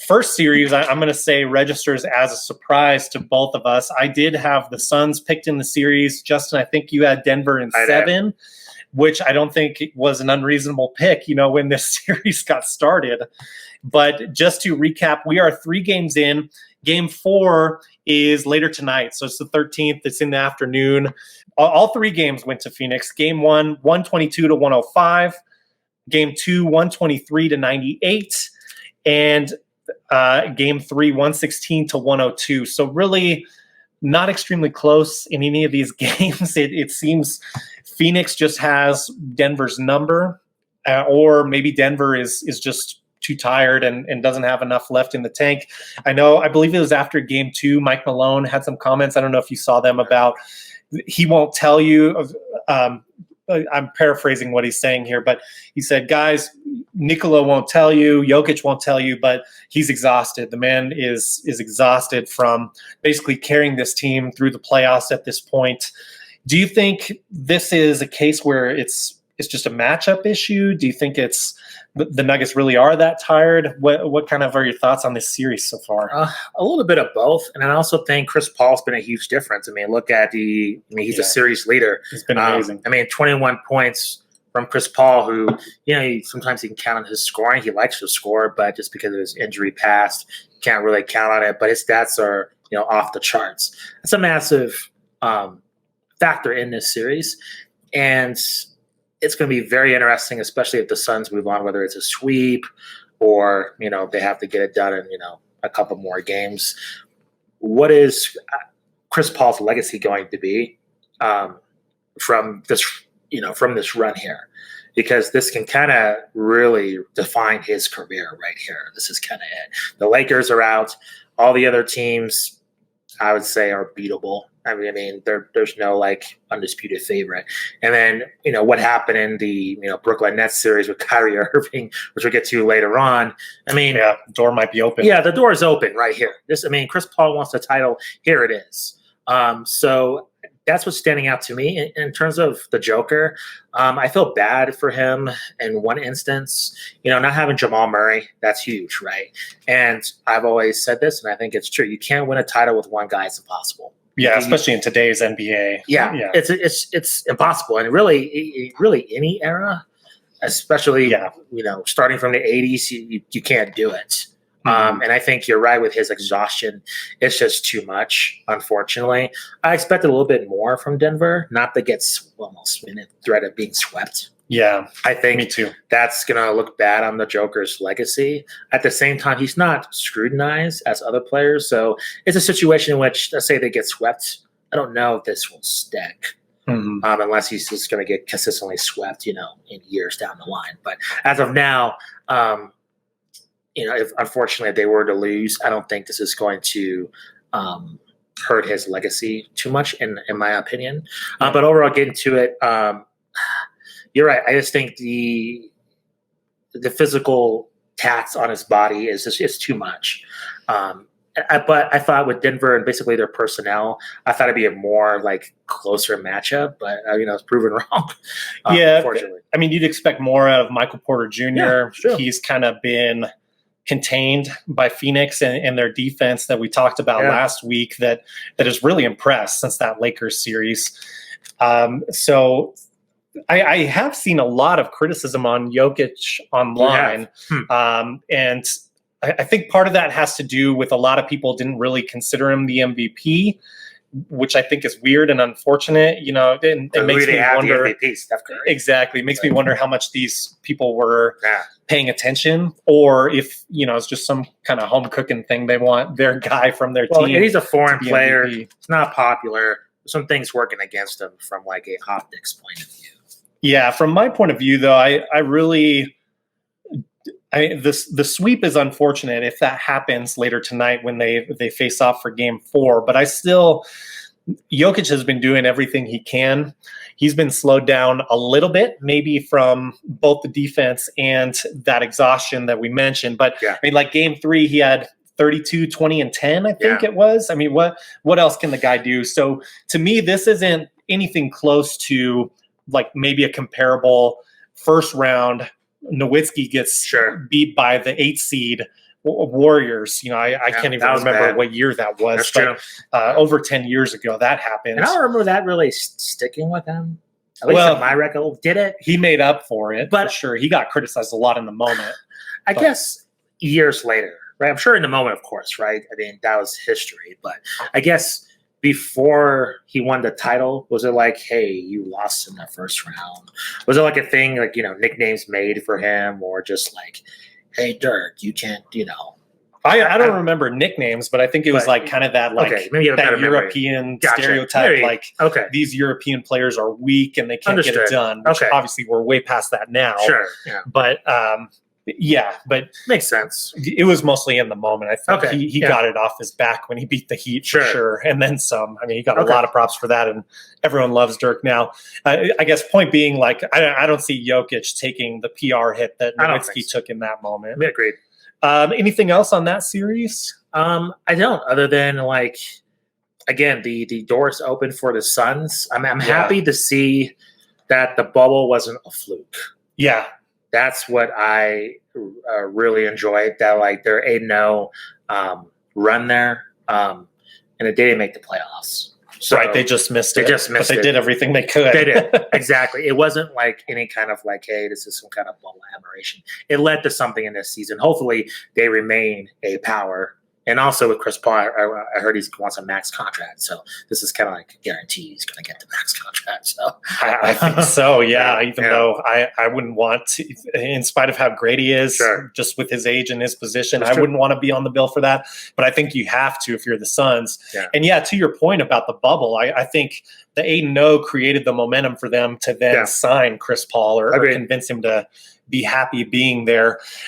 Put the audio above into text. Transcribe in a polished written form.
First series, I'm going to say registers as a surprise to both of us. I did have the Suns picked in the series. Justin, I think you had Denver in 7, which I don't think was an unreasonable pick, when this series got started. But just to recap, we are 3 games in. Game 4 is later tonight, so it's the 13th. It's in the afternoon. All 3 games went to Phoenix. Game 1, 122-105. Game 2, 123-98. And Game 3, 116-102. So really not extremely close in any of these games. It seems Phoenix just has Denver's number, or maybe Denver is just too tired and doesn't have enough left in the tank. I believe it was after Game 2, Mike Malone had some comments. I don't know if you saw them about he won't tell you. I'm paraphrasing what he's saying here, but he said, guys, Nikola won't tell you, Jokic won't tell you, but he's exhausted. The man is exhausted from basically carrying this team through the playoffs at this point. Do you think this is a case where it's just a matchup issue? Do you think it's the Nuggets really are that tired? What kind of are your thoughts on this series so far? A little bit of both. And I also think Chris Paul's been a huge difference. Look at he's a series leader. He's been amazing. 21 points from Chris Paul, who, sometimes he can count on his scoring. He likes to score, but just because of his injury past, can't really count on it. But his stats are, off the charts. It's a massive factor in this series. And it's going to be very interesting, especially if the Suns move on, whether it's a sweep or, they have to get it done in, a couple more games. What is Chris Paul's legacy going to be from this run here? Because this can kind of really define his career right here. This is kind of it. The Lakers are out. All the other teams, I would say, are beatable. There's no undisputed favorite. And then, what happened in the Brooklyn Nets series with Kyrie Irving, which we'll get to later on. The door might be open. Yeah, the door is open right here. Chris Paul wants the title. Here it is. So that's what's standing out to me in terms of the Joker. I feel bad for him in one instance. Not having Jamal Murray, that's huge, right? And I've always said this, and I think it's true. You can't win a title with one guy. It's impossible. Yeah, especially in today's NBA. Yeah. It's impossible. And really any era, especially, starting from the 80s, you can't do it. Mm-hmm. And I think you're right with his exhaustion. It's just too much, unfortunately. I expected a little bit more from Denver, not to get almost in a threat of being swept. Yeah, I think me too. That's going to look bad on the Joker's legacy. At the same time, he's not scrutinized as other players. So it's a situation in which, let's say they get swept. I don't know if this will stick unless he's just going to get consistently swept, in years down the line. But as of now, if unfortunately they were to lose, I don't think this is going to hurt his legacy too much, in my opinion. But overall, getting to it, you're right. I just think the physical tats on his body is too much. But I thought with Denver and basically their personnel, I thought it'd be a more closer matchup. But it's proven wrong. Unfortunately. You'd expect more out of Michael Porter Jr. Yeah, sure. He's kind of been contained by Phoenix and their defense that we talked about last week that has really impressed since that Lakers series. So I have seen a lot of criticism on Jokic online. And I think part of that has to do with a lot of people didn't really consider him the MVP, which I think is weird and unfortunate. It makes me wonder. MVP, Steph Curry. Exactly. It makes me wonder how much these people were paying attention, or if, it's just some kind of home cooking thing. They want their guy from their team. He's a foreign player. It's not popular. Some things working against him from a optics point of view. Yeah, from my point of view, though, the sweep is unfortunate if that happens later tonight when they face off for Game 4. But Jokic has been doing everything he can. He's been slowed down a little bit, maybe from both the defense and that exhaustion that we mentioned. But Game 3, he had 32, 20, and 10, I think it was. What else can the guy do? So to me, this isn't anything close to maybe a comparable first round. Nowitzki gets beat by the 8th seed Warriors. I can't even remember bad. what year that was. That's true. Over 10 years ago, that happened. And I don't remember that really sticking with him. At least in my record, did it? He made up for it, but for sure. He got criticized a lot in the moment. I guess years later, right? I'm sure in the moment, of course, right? I mean, that was history. But I guess before he won the title, was it like, hey, you lost in the first round? Was it like a thing, like, nicknames made for him, or just like, hey, Dirk, you can't, I don't remember nicknames, but I think it was like kind of that that European stereotype, these European players are weak and they can't get it done. Which obviously we're way past that now. Sure. Yeah. But but makes sense. It was mostly in the moment. I think he got it off his back when he beat the Heat for sure, and then some. I mean, he got a lot of props for that, and everyone loves Dirk now. I guess point being, like, I don't see Jokic taking the PR hit that Nowitzki took in that moment. Yeah, agreed. Anything else on that series? I don't, other than again, the doors open for the Suns. I'm happy to see that the bubble wasn't a fluke. Yeah. That's what I really enjoyed, that they're 8-0 run there. And it didn't make the playoffs. So right, they just missed it. But they did everything they could. They did, exactly. It wasn't like any kind of hey, this is some kind of bubble aberration. It led to something in this season. Hopefully, they remain a power. And also with Chris Paul, I heard he wants a max contract. So this is kind of like a guarantee he's going to get the max contract. So I think so, yeah. Even though I wouldn't want to, in spite of how great he is, just with his age and his position, I wouldn't want to be on the bill for that. But I think you have to if you're the Suns. Yeah. And to your point about the bubble, I think the 8-0 created the momentum for them to then sign Chris Paul or convince him to be happy being there.